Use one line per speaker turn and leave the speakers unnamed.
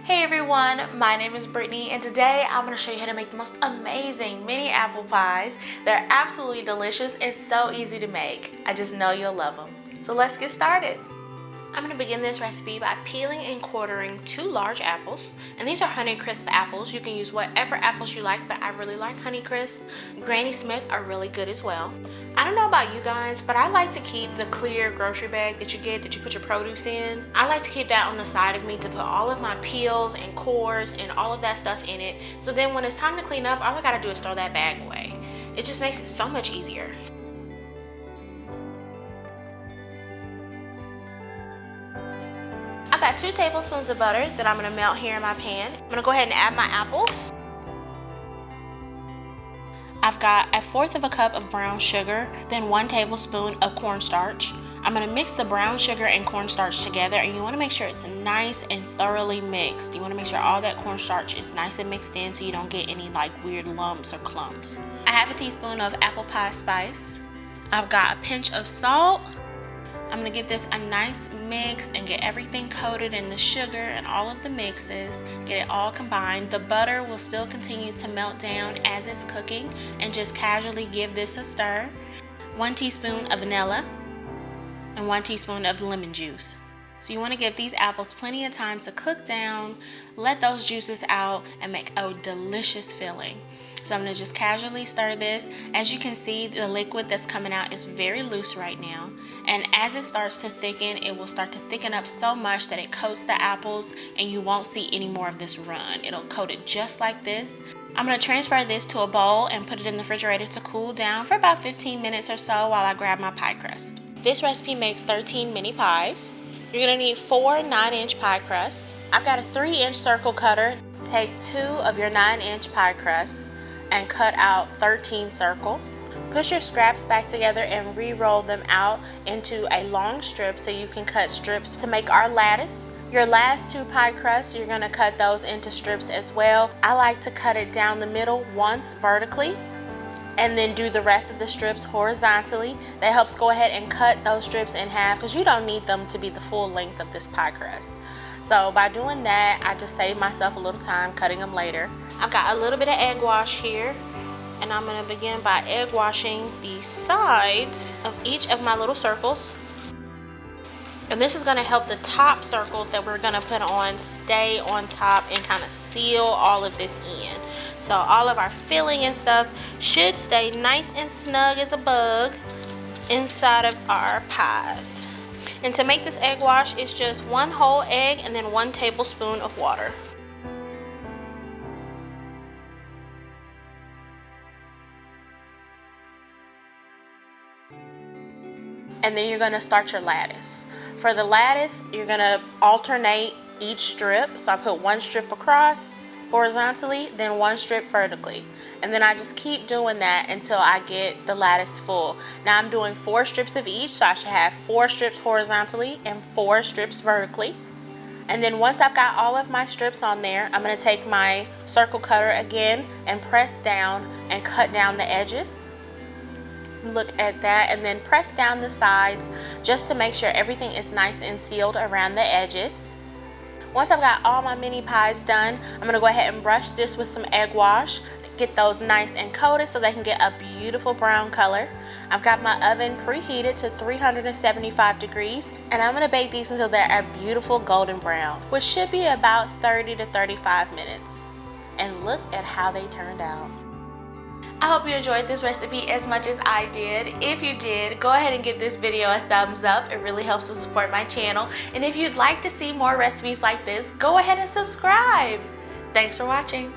Hey everyone, my name is Brittany and today I'm going to show you how to make the most amazing mini apple pies. They're absolutely delicious and so easy to make. I just know you'll love them. So let's get started. I'm going to begin this recipe by peeling and quartering 2 large apples. And these are Honeycrisp apples. You can use whatever apples you like, but I really like Honeycrisp. Granny Smith are really good as well. I don't know about you guys, but I like to keep the clear grocery bag that you get that you put your produce in. I like to keep that on the side of me to put all of my peels and cores and all of that stuff in it. So then when it's time to clean up, all I gotta do is throw that bag away. It just makes it so much easier. I've got 2 tablespoons of butter that I'm going to melt here in my pan. I'm going to go ahead and add my apples. I've got 1/4 cup of brown sugar, then 1 tablespoon of cornstarch. I'm going to mix the brown sugar and cornstarch together, and you want to make sure it's nice and thoroughly mixed. You want to make sure all that cornstarch is nice and mixed in so you don't get any like weird lumps or clumps. I have a teaspoon of apple pie spice. I've got a pinch of salt. I'm going to give this a nice mix and get everything coated in the sugar and all of the mixes. Get it all combined. The butter will still continue to melt down as it's cooking, and just casually give this a stir. 1 teaspoon of vanilla and 1 teaspoon of lemon juice. So you want to give these apples plenty of time to cook down, let those juices out, and make a delicious filling. So I'm going to just casually stir this. As you can see, the liquid that's coming out is very loose right now. And as it starts to thicken, it will start to thicken up so much that it coats the apples and you won't see any more of this run. It'll coat it just like this. I'm going to transfer this to a bowl and put it in the refrigerator to cool down for about 15 minutes or so while I grab my pie crust. This recipe makes 13 mini pies. You're going to need 4 9-inch pie crusts. I've got a 3-inch circle cutter. Take 2 of your 9-inch pie crusts and cut out 13 circles. Push your scraps back together and re-roll them out into a long strip so you can cut strips to make our lattice. Your last 2 pie crusts, you're going to cut those into strips as well. I like to cut it down the middle once vertically and then do the rest of the strips horizontally. That helps go ahead and cut those strips in half because you don't need them to be the full length of this pie crust. So by doing that, I just save myself a little time cutting them later. I've got a little bit of egg wash here, and I'm going to begin by egg washing the sides of each of my little circles. And this is going to help the top circles that we're going to put on stay on top and kind of seal all of this in. So all of our filling and stuff should stay nice and snug as a bug inside of our pies. And to make this egg wash, it's just 1 whole egg and then 1 tablespoon of water. And then you're going to start your lattice. For the lattice, you're going to alternate each strip. So I put 1 strip across horizontally, then 1 strip vertically. And then I just keep doing that until I get the lattice full. Now I'm doing 4 strips of each, so I should have 4 strips horizontally and 4 strips vertically. And then once I've got all of my strips on there, I'm going to take my circle cutter again and press down and cut down the edges. Look at that, and then press down the sides just to make sure everything is nice and sealed around the edges. Once I've got all my mini pies done, I'm going to go ahead and brush this with some egg wash. Get those nice and coated so they can get a beautiful brown color. I've got my oven preheated to 375 degrees, and I'm going to bake these until they're a beautiful golden brown, which should be about 30 to 35 minutes. And look at how they turned out. I hope you enjoyed this recipe as much as I did. If you did, go ahead and give this video a thumbs up. It really helps to support my channel. And if you'd like to see more recipes like this, go ahead and subscribe. Thanks for watching.